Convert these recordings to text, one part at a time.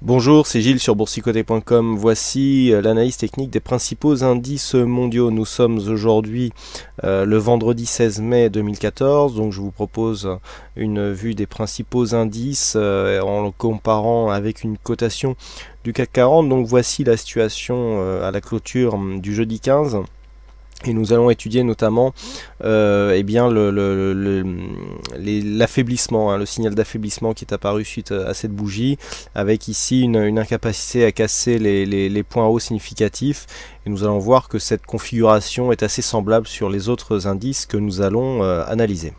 Bonjour, c'est Gilles sur boursicoté.com. Voici l'analyse technique des principaux indices mondiaux. Nous sommes aujourd'hui le vendredi 16 mai 2014, donc je vous propose une vue des principaux indices en le comparant avec une cotation du CAC 40. Donc voici la situation à la clôture du jeudi 15. Et nous allons étudier notamment l'affaiblissement, le signal d'affaiblissement qui est apparu suite à cette bougie, avec ici une incapacité à casser les points hauts significatifs. Et nous allons voir que cette configuration est assez semblable sur les autres indices que nous allons analyser.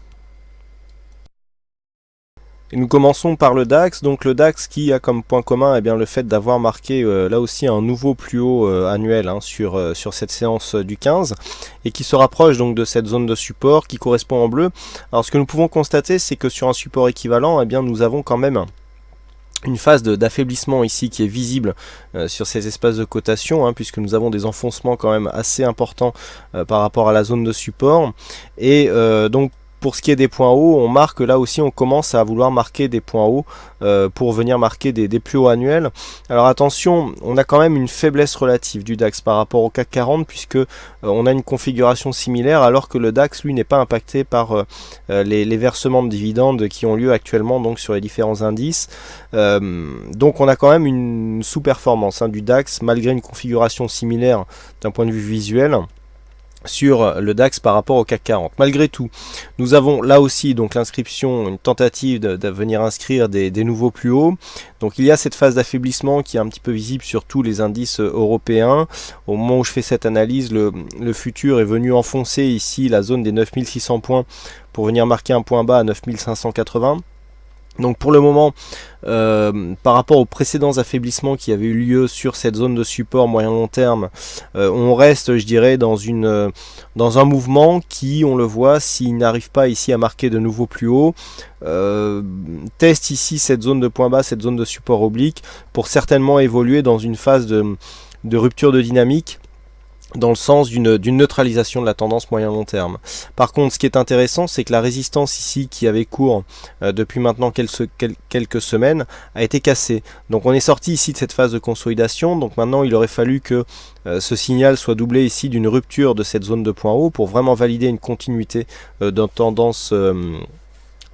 Et nous commençons par le DAX, donc le DAX qui a comme point commun le fait d'avoir marqué là aussi un nouveau plus haut annuel sur cette séance du 15 et qui se rapproche donc de cette zone de support qui correspond en bleu. Alors ce que nous pouvons constater, c'est que sur un support équivalent, nous avons quand même une phase d'affaiblissement ici qui est visible sur ces espaces de cotation, puisque nous avons des enfoncements quand même assez importants par rapport à la zone de support. Et donc pour ce qui est des points hauts, on marque là aussi, on commence à vouloir marquer des points hauts pour venir marquer des plus hauts annuels. Alors attention, on a quand même une faiblesse relative du DAX par rapport au CAC 40 puisque on a une configuration similaire alors que le DAX lui n'est pas impacté par les versements de dividendes qui ont lieu actuellement donc sur les différents indices. Donc on a quand même une sous-performance du DAX malgré une configuration similaire d'un point de vue visuel sur le DAX par rapport au CAC 40. Malgré tout, nous avons là aussi donc l'inscription, une tentative de venir inscrire des nouveaux plus hauts. Donc il y a cette phase d'affaiblissement qui est un petit peu visible sur tous les indices européens. Au moment où je fais cette analyse, le futur est venu enfoncer ici la zone des 9600 points pour venir marquer un point bas à 9580. Donc pour le moment, par rapport aux précédents affaiblissements qui avaient eu lieu sur cette zone de support moyen-long terme, on reste, je dirais, dans un mouvement qui, on le voit, s'il n'arrive pas ici à marquer de nouveau plus haut, teste ici cette zone de point bas, cette zone de support oblique, pour certainement évoluer dans une phase de rupture de dynamique, dans le sens d'une neutralisation de la tendance moyen-long terme. Par contre, ce qui est intéressant, c'est que la résistance ici, qui avait cours depuis maintenant quelques semaines, a été cassée. Donc on est sorti ici de cette phase de consolidation, donc maintenant il aurait fallu que ce signal soit doublé ici d'une rupture de cette zone de point haut pour vraiment valider une continuité d'une tendance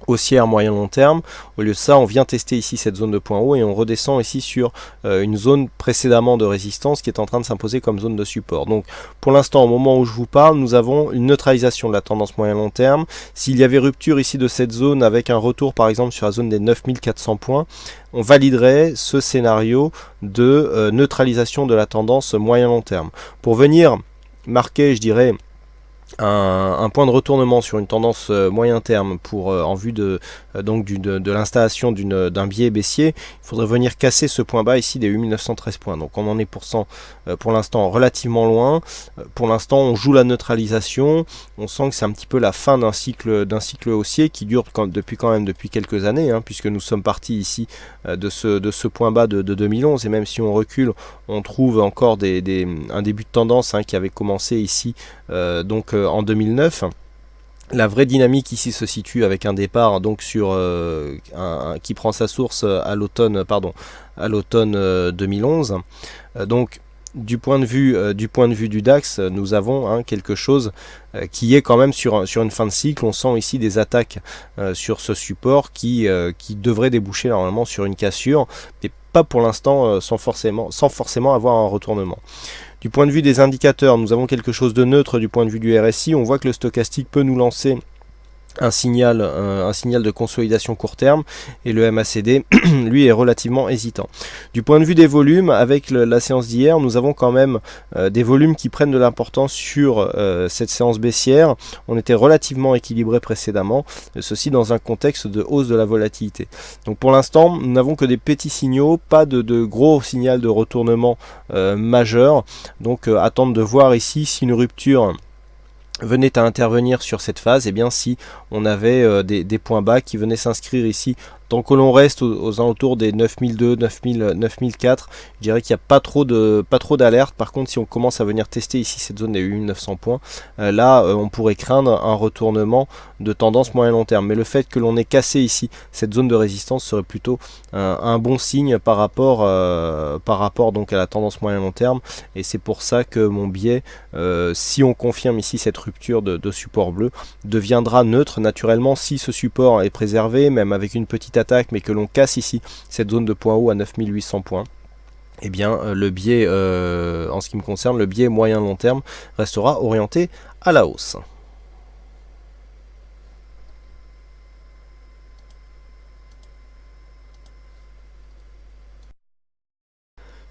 haussière moyen long terme. Au lieu de ça, on vient tester ici cette zone de point haut et on redescend ici sur une zone précédemment de résistance qui est en train de s'imposer comme zone de support. Donc pour l'instant, au moment où je vous parle, nous avons une neutralisation de la tendance moyen long terme. S'il y avait rupture ici de cette zone avec un retour par exemple sur la zone des 9400 points, on validerait ce scénario de neutralisation de la tendance moyen long terme. Pour venir marquer, je dirais, un point de retournement sur une tendance moyen terme en vue de l'installation d'un biais baissier, il faudrait venir casser ce point bas ici des 8913 points. Donc on en est pour l'instant relativement loin. Pour l'instant on joue la neutralisation. On sent que c'est un petit peu la fin d'un cycle haussier qui dure depuis quelques années, puisque nous sommes partis ici de ce point bas de 2011, et même si on recule, on trouve encore un début de tendance qui avait commencé ici en 2009. La vraie dynamique ici se situe avec un départ donc qui prend sa source à l'automne 2011. Donc du point de vue du DAX, nous avons quelque chose qui est quand même sur une fin de cycle. On sent ici des attaques sur ce support qui devrait déboucher normalement sur une cassure, mais pas pour l'instant sans forcément avoir un retournement. Du point de vue des indicateurs, nous avons quelque chose de neutre du point de vue du RSI. On voit que le stochastique peut nous lancer un signal de consolidation court terme, et le MACD lui est relativement hésitant. Du point de vue des volumes, avec la séance d'hier, nous avons quand même des volumes qui prennent de l'importance sur cette séance baissière. On était relativement équilibré précédemment, ceci dans un contexte de hausse de la volatilité. Donc pour l'instant, nous n'avons que des petits signaux, pas de gros signal de retournement majeur. Donc attendre de voir ici si une rupture venait à intervenir sur cette phase, et bien si on avait des points bas qui venaient s'inscrire ici Tant que l'on reste aux alentours des 9002, 9000, 9004, je dirais qu'il n'y a pas trop d'alerte. Par contre, si on commence à venir tester ici cette zone des 8900 points, là on pourrait craindre un retournement de tendance moyen long terme. Mais le fait que l'on ait cassé ici cette zone de résistance serait plutôt un bon signe par rapport donc à la tendance moyen long terme. Et c'est pour ça que mon biais, si on confirme ici cette rupture de support bleu, deviendra neutre naturellement si ce support est préservé, même avec une petite attaque, mais que l'on casse ici cette zone de point haut à 9800 points. Eh bien le biais, en ce qui me concerne, le biais moyen long terme restera orienté à la hausse.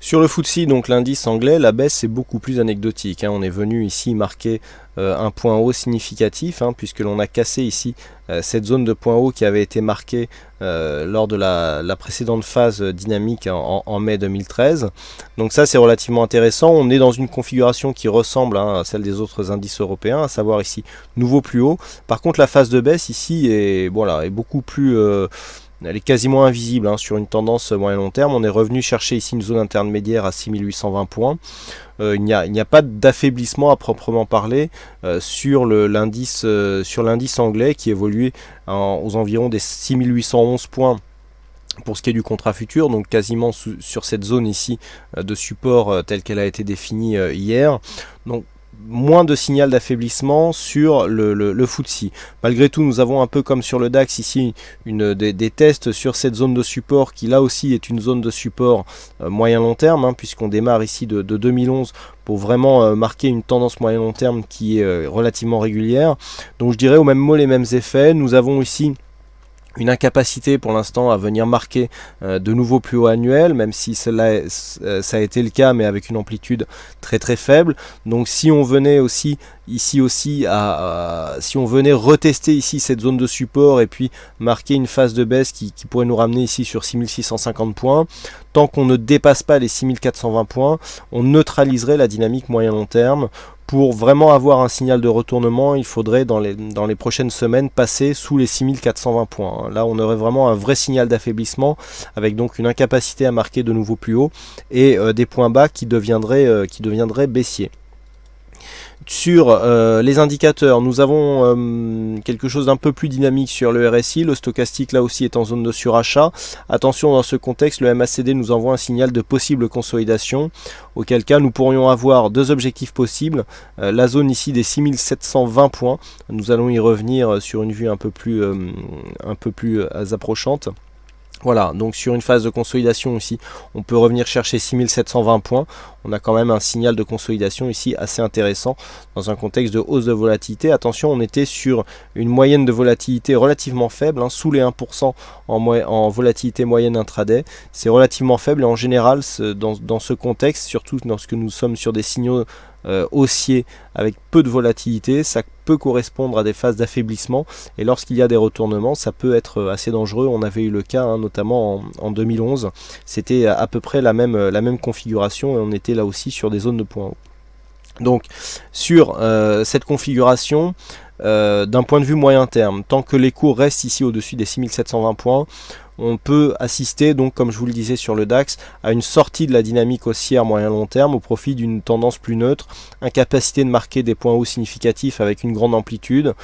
Sur le FTSE, donc l'indice anglais, la baisse est beaucoup plus anecdotique. On est venu ici marquer un point haut significatif, puisque l'on a cassé ici cette zone de point haut qui avait été marquée lors de la précédente phase dynamique en mai 2013. Donc ça, c'est relativement intéressant. On est dans une configuration qui ressemble à celle des autres indices européens, à savoir ici nouveau plus haut. Par contre, la phase de baisse ici est beaucoup plus... elle est quasiment invisible sur une tendance moyen long terme. On est revenu chercher ici une zone intermédiaire à 6820 points. Il n'y a pas d'affaiblissement à proprement parler sur l'indice anglais qui évoluait aux environs des 6811 points pour ce qui est du contrat futur, donc quasiment sur cette zone ici de support telle qu'elle a été définie hier. Donc moins de signal d'affaiblissement sur le FTSE. Malgré tout, nous avons un peu comme sur le DAX ici des tests sur cette zone de support qui là aussi est une zone de support moyen long terme, puisqu'on démarre ici de 2011 pour vraiment marquer une tendance moyen long terme qui est relativement régulière. Donc je dirais au même mot les mêmes effets. Nous avons ici une incapacité pour l'instant à venir marquer de nouveaux plus hauts annuels, même si ça a été le cas, mais avec une amplitude très très faible. Donc si on venait aussi ici si on venait retester ici cette zone de support et puis marquer une phase de baisse qui pourrait nous ramener ici sur 6650 points, tant qu'on ne dépasse pas les 6420 points, on neutraliserait la dynamique moyen long terme. Pour vraiment avoir un signal de retournement, il faudrait dans les prochaines semaines passer sous les 6420 points. Là, on aurait vraiment un vrai signal d'affaiblissement avec donc une incapacité à marquer de nouveau plus haut et des points bas qui deviendraient baissiers. Sur les indicateurs, nous avons quelque chose d'un peu plus dynamique sur le RSI. Le stochastique là aussi est en zone de surachat. Attention, dans ce contexte, le MACD nous envoie un signal de possible consolidation, auquel cas nous pourrions avoir deux objectifs possibles. La zone ici des 6720 points, nous allons y revenir sur une vue un peu plus approchante. Voilà, donc sur une phase de consolidation ici, on peut revenir chercher 6720 points. On a quand même un signal de consolidation ici assez intéressant dans un contexte de hausse de volatilité. Attention, on était sur une moyenne de volatilité relativement faible, sous les 1% en volatilité moyenne intraday. C'est relativement faible et en général, dans ce contexte, surtout lorsque nous sommes sur des signaux haussiers avec peu de volatilité, ça peut correspondre à des phases d'affaiblissement et lorsqu'il y a des retournements, ça peut être assez dangereux. On avait eu le cas notamment en 2011, c'était à peu près la même configuration et on était là aussi sur des zones de points haut. Donc sur cette configuration, d'un point de vue moyen terme, tant que les cours restent ici au-dessus des 6720 points, on peut assister, donc comme je vous le disais sur le DAX, à une sortie de la dynamique haussière moyen long terme au profit d'une tendance plus neutre, incapacité de marquer des points hauts significatifs avec une grande amplitude.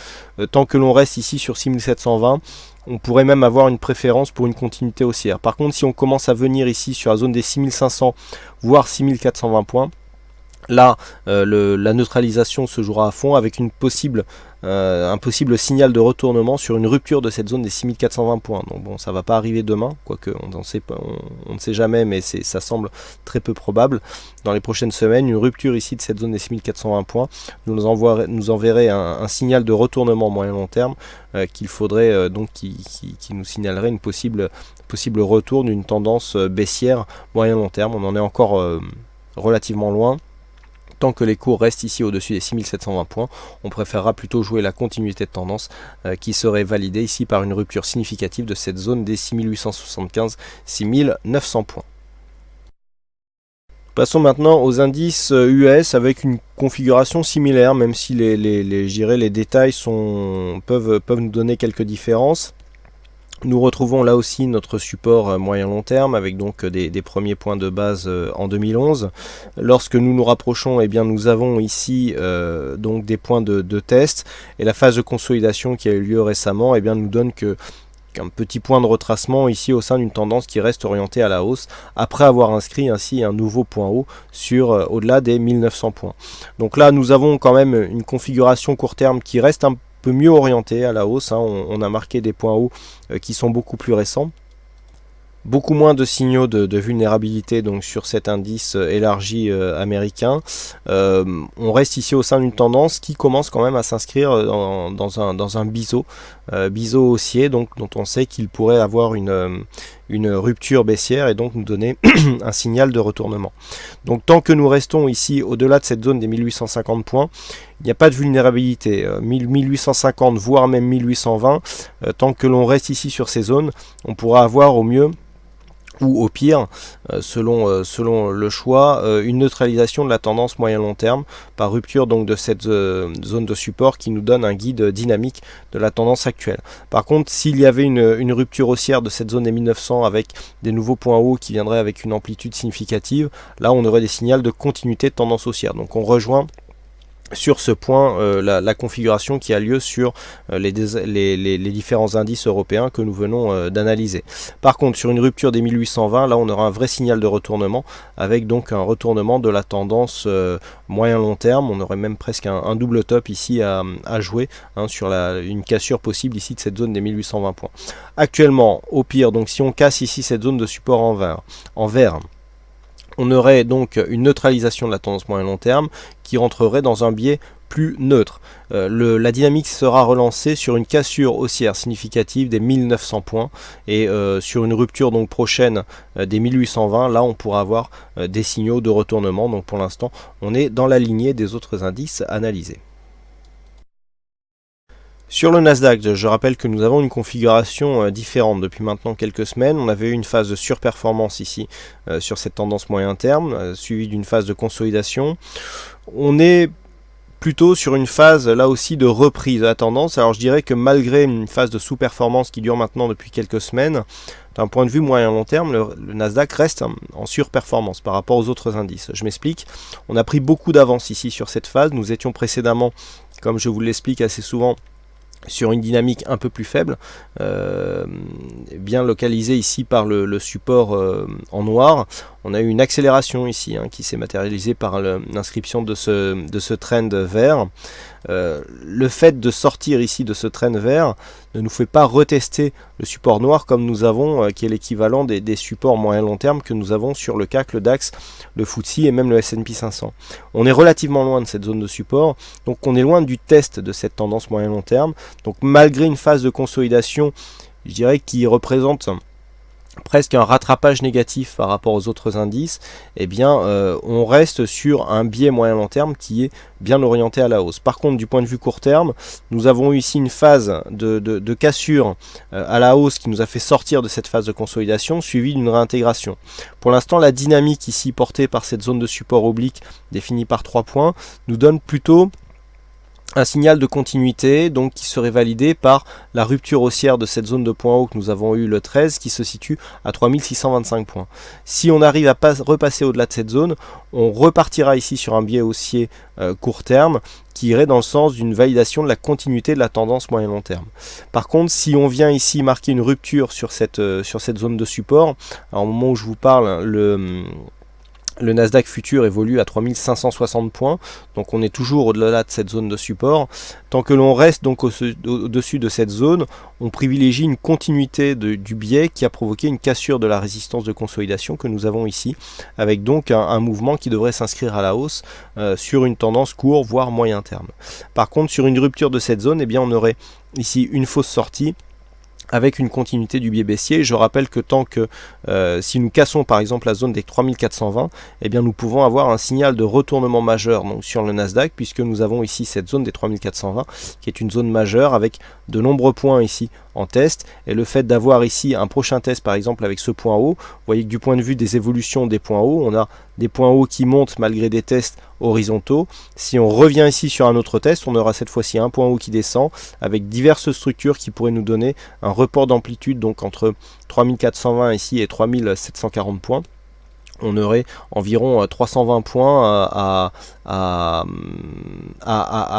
Tant que l'on reste ici sur 6720, on pourrait même avoir une préférence pour une continuité haussière. Par contre, si on commence à venir ici sur la zone des 6500 voire 6420 points, là la neutralisation se jouera à fond avec un possible signal de retournement sur une rupture de cette zone des 6420 points. Donc bon, ça va pas arriver demain, quoique on ne sait jamais, mais ça semble très peu probable. Dans les prochaines semaines, une rupture ici de cette zone des 6420 points nous enverrait un signal de retournement moyen long terme qu'il faudrait qui nous signalerait une possible retour d'une tendance baissière moyen long terme. On en est encore relativement loin. Tant que les cours restent ici au-dessus des 6720 points, on préférera plutôt jouer la continuité de tendance qui serait validée ici par une rupture significative de cette zone des 6875-6900 points. Passons maintenant aux indices US avec une configuration similaire, même si les détails peuvent nous donner quelques différences. Nous retrouvons là aussi notre support moyen long terme avec donc des premiers points de base en 2011. Lorsque nous nous rapprochons, eh bien nous avons ici donc des points de test, et la phase de consolidation qui a eu lieu récemment eh bien nous donne qu'un petit point de retracement ici au sein d'une tendance qui reste orientée à la hausse, après avoir inscrit ainsi un nouveau point haut sur au-delà des 1900 points. Donc là nous avons quand même une configuration court terme qui reste un peu mieux orienté à la hausse, hein. On a marqué des points hauts qui sont beaucoup plus récents. Beaucoup moins de signaux de vulnérabilité donc sur cet indice élargi américain. On reste ici au sein d'une tendance qui commence quand même à s'inscrire dans un biseau haussier, donc dont on sait qu'il pourrait avoir une rupture baissière et donc nous donner un signal de retournement. Donc tant que nous restons ici au-delà de cette zone des 1850 points, il n'y a pas de vulnérabilité. 1850 voire même 1820, tant que l'on reste ici sur ces zones, on pourra avoir au mieux ou au pire, selon le choix, une neutralisation de la tendance moyen-long terme par rupture donc de cette zone de support qui nous donne un guide dynamique de la tendance actuelle. Par contre, s'il y avait une rupture haussière de cette zone des 1900 avec des nouveaux points hauts qui viendraient avec une amplitude significative, là on aurait des signaux de continuité de tendance haussière. Donc on rejoint sur ce point la configuration qui a lieu sur les différents indices européens que nous venons d'analyser. Par contre, sur une rupture des 1820, là on aura un vrai signal de retournement, avec donc un retournement de la tendance moyen-long terme. On aurait même presque un double top ici à jouer, hein, sur une cassure possible ici de cette zone des 1820 points. Actuellement, au pire, donc si on casse ici cette zone de support en vert, on aurait donc une neutralisation de la tendance moyen-long terme qui rentrerait dans un biais plus neutre. La dynamique sera relancée sur une cassure haussière significative des 1900 points, et sur une rupture donc prochaine des 1820, là on pourra avoir des signaux de retournement. Donc pour l'instant on est dans la lignée des autres indices analysés. Sur le Nasdaq, je rappelle que nous avons une configuration différente depuis maintenant quelques semaines. On avait eu une phase de surperformance ici sur cette tendance moyen terme, suivie d'une phase de consolidation. On est plutôt sur une phase là aussi de reprise de la tendance. Alors je dirais que malgré une phase de sous-performance qui dure maintenant depuis quelques semaines, d'un point de vue moyen-long terme, le Nasdaq reste en surperformance par rapport aux autres indices. Je m'explique, on a pris beaucoup d'avance ici sur cette phase. Nous étions précédemment, comme je vous l'explique assez souvent, sur une dynamique un peu plus faible, bien localisée ici par le support en noir. On a eu une accélération ici, hein, qui s'est matérialisée par l'inscription de ce trend vert. Le fait de sortir ici de ce trend vert ne nous fait pas retester le support noir comme nous avons, qui est l'équivalent des supports moyen long terme que nous avons sur le CAC, le DAX, le FTSE et même le S&P 500. On est relativement loin de cette zone de support, donc on est loin du test de cette tendance moyen long terme. Donc malgré une phase de consolidation, je dirais, qui représente presque un rattrapage négatif par rapport aux autres indices, eh bien on reste sur un biais moyen long terme qui est bien orienté à la hausse. Par contre, du point de vue court terme, nous avons eu ici une phase de cassure à la hausse qui nous a fait sortir de cette phase de consolidation, suivie d'une réintégration. Pour l'instant, la dynamique ici portée par cette zone de support oblique définie par 3 points nous donne plutôt un signal de continuité, donc qui serait validé par la rupture haussière de cette zone de points hauts que nous avons eu le 13, qui se situe à 3625 points. Si on arrive à repasser au-delà de cette zone, on repartira ici sur un biais haussier court terme qui irait dans le sens d'une validation de la continuité de la tendance moyen-long terme. Par contre, si on vient ici marquer une rupture sur cette zone de support, alors au moment où je vous parle, le Nasdaq futur évolue à 3560 points, donc on est toujours au-delà de cette zone de support. Tant que l'on reste donc au-dessus de cette zone, on privilégie une continuité du biais qui a provoqué une cassure de la résistance de consolidation que nous avons ici, avec donc un mouvement qui devrait s'inscrire à la hausse sur une tendance court, voire moyen terme. Par contre, sur une rupture de cette zone, eh bien, on aurait ici une fausse sortie, avec une continuité du biais baissier. Je rappelle que tant que si nous cassons par exemple la zone des 3420, eh bien nous pouvons avoir un signal de retournement majeur donc sur le Nasdaq, puisque nous avons ici cette zone des 3420 qui est une zone majeure avec de nombreux points ici en test, et le fait d'avoir ici un prochain test par exemple avec ce point haut, vous voyez que du point de vue des évolutions des points hauts, on a des points hauts qui montent malgré des tests horizontaux. Si on revient ici sur un autre test, on aura cette fois-ci un point haut qui descend avec diverses structures qui pourraient nous donner un report d'amplitude donc entre 3420 ici et 3740 points. On aurait environ 320 points à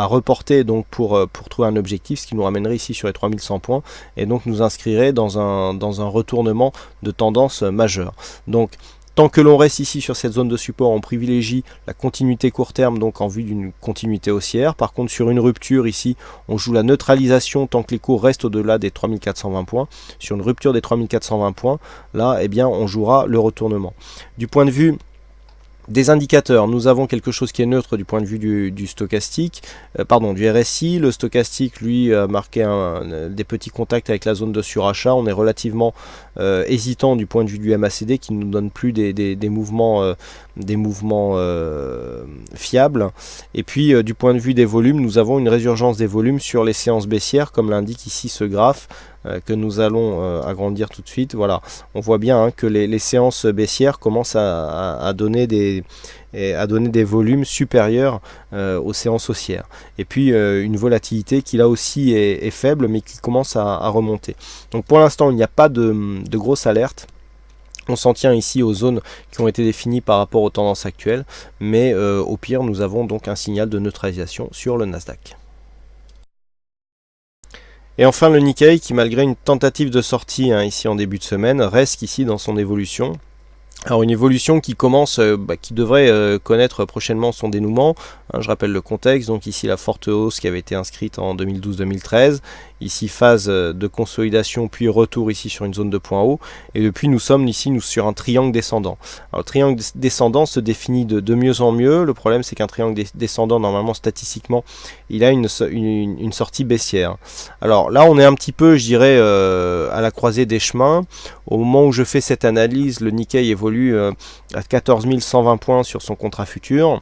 reporter donc pour trouver un objectif, ce qui nous ramènerait ici sur les 3100 points et donc nous inscrirait dans un retournement de tendance majeure. Donc tant que l'on reste ici sur cette zone de support, on privilégie la continuité court terme, donc en vue d'une continuité haussière. Par contre, sur une rupture ici, on joue la neutralisation tant que les cours restent au-delà des 3420 points. Sur une rupture des 3420 points, là, eh bien, on jouera le retournement. Du point de vue des indicateurs, nous avons quelque chose qui est neutre du point de vue du stochastique, du RSI. Le stochastique, lui, a marqué des petits contacts avec la zone de surachat. On est relativement hésitant du point de vue du MACD qui ne nous donne plus des mouvements, fiables. Et puis, du point de vue des volumes, nous avons une résurgence des volumes sur les séances baissières, comme l'indique ici ce graphe. Que nous allons agrandir tout de suite. Voilà, on voit bien que les séances baissières commencent à donner des volumes supérieurs aux séances haussières. Et puis une volatilité qui là aussi est faible mais qui commence à remonter. Donc pour l'instant il n'y a pas de grosse alerte. On s'en tient ici aux zones qui ont été définies par rapport aux tendances actuelles, mais au pire nous avons donc un signal de neutralisation sur le Nasdaq. Et enfin le Nikkei qui, malgré une tentative de sortie ici en début de semaine, reste ici dans son évolution. Alors une évolution qui commence, qui devrait connaître prochainement son dénouement. Je rappelle le contexte, donc ici la forte hausse qui avait été inscrite en 2012-2013, ici phase de consolidation puis retour ici sur une zone de point haut, et depuis nous sommes ici sur un triangle descendant. Alors le triangle descendant se définit de mieux en mieux. Le problème c'est qu'un triangle descendant, normalement statistiquement, il a une sortie baissière. Alors là on est un petit peu, je dirais, à la croisée des chemins. Au moment où je fais cette analyse, le Nikkei évolue à 14 120 points sur son contrat futur.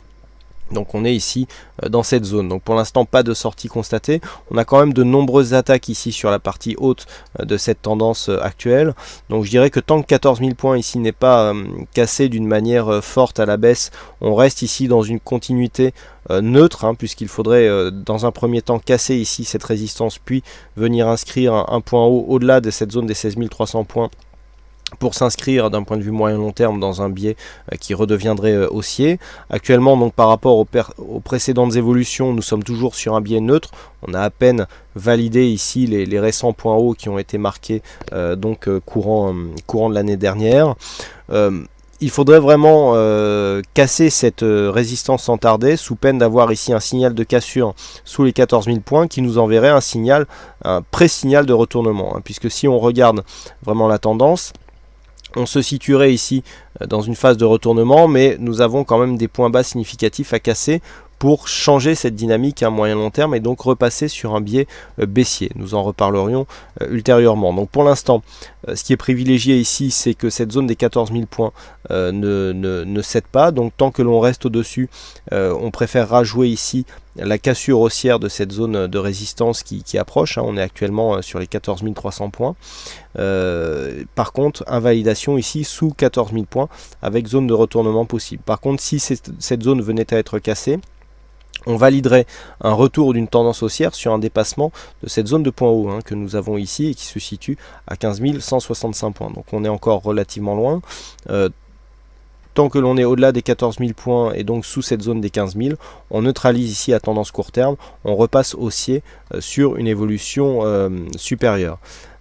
Donc on est ici dans cette zone. Donc pour l'instant pas de sortie constatée. On a quand même de nombreuses attaques ici sur la partie haute de cette tendance actuelle. Donc je dirais que tant que 14 000 points ici n'est pas cassé d'une manière forte à la baisse, on reste ici dans une continuité neutre, puisqu'il faudrait dans un premier temps casser ici cette résistance puis venir inscrire un point haut au-delà de cette zone des 16 300 points pour s'inscrire d'un point de vue moyen long terme dans un biais qui redeviendrait haussier. Actuellement, donc par rapport aux précédentes évolutions, nous sommes toujours sur un biais neutre. On a à peine validé ici les récents points hauts qui ont été marqués courant de l'année dernière. Il faudrait vraiment casser cette résistance sans tarder, sous peine d'avoir ici un signal de cassure sous les 14 000 points qui nous enverrait un pré-signal de retournement. Puisque si on regarde vraiment la tendance, on se situerait ici dans une phase de retournement, mais nous avons quand même des points bas significatifs à casser pour changer cette dynamique à moyen long terme et donc repasser sur un biais baissier. Nous en reparlerions ultérieurement. Donc pour l'instant, ce qui est privilégié ici, c'est que cette zone des 14 000 points ne cède pas. Donc tant que l'on reste au-dessus, on préférera jouer ici la cassure haussière de cette zone de résistance qui approche. On est actuellement sur les 14 300 points. Par contre, invalidation ici sous 14 000 points avec zone de retournement possible. Par contre, si cette zone venait à être cassée, on validerait un retour d'une tendance haussière sur un dépassement de cette zone de point haut que nous avons ici et qui se situe à 15 165 points. Donc on est encore relativement loin. Tant que l'on est au-delà des 14 000 points et donc sous cette zone des 15 000, on neutralise ici à tendance court terme, on repasse haussier sur une évolution supérieure.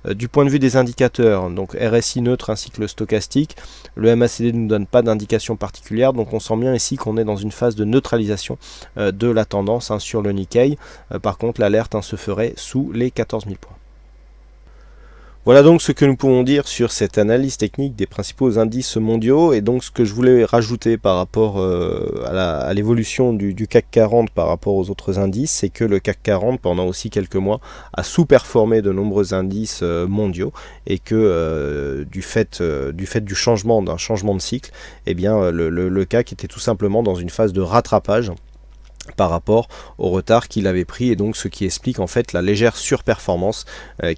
Du point de vue des indicateurs, donc RSI neutre ainsi que le stochastique, le MACD ne nous donne pas d'indication particulière, donc on sent bien ici qu'on est dans une phase de neutralisation de la tendance sur le Nikkei. Par contre, l'alerte se ferait sous les 14 000 points. Voilà donc ce que nous pouvons dire sur cette analyse technique des principaux indices mondiaux, et donc ce que je voulais rajouter par rapport à l'évolution du CAC 40 par rapport aux autres indices, c'est que le CAC 40 pendant aussi quelques mois a sous-performé de nombreux indices mondiaux, et que du fait du changement de cycle, eh bien le CAC était tout simplement dans une phase de rattrapage par rapport au retard qu'il avait pris, et donc ce qui explique en fait la légère surperformance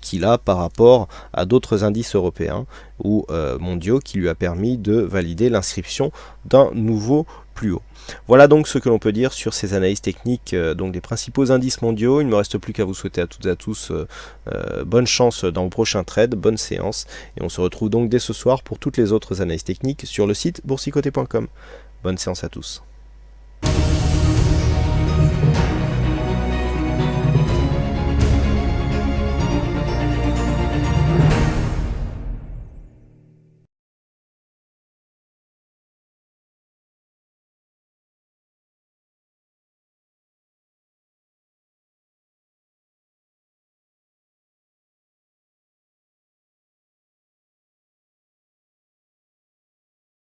qu'il a par rapport à d'autres indices européens ou mondiaux, qui lui a permis de valider l'inscription d'un nouveau plus haut. Voilà donc ce que l'on peut dire sur ces analyses techniques donc des principaux indices mondiaux. Il ne me reste plus qu'à vous souhaiter à toutes et à tous bonne chance dans vos prochains trades, bonne séance, et on se retrouve donc dès ce soir pour toutes les autres analyses techniques sur le site boursicoté.com. Bonne séance à tous.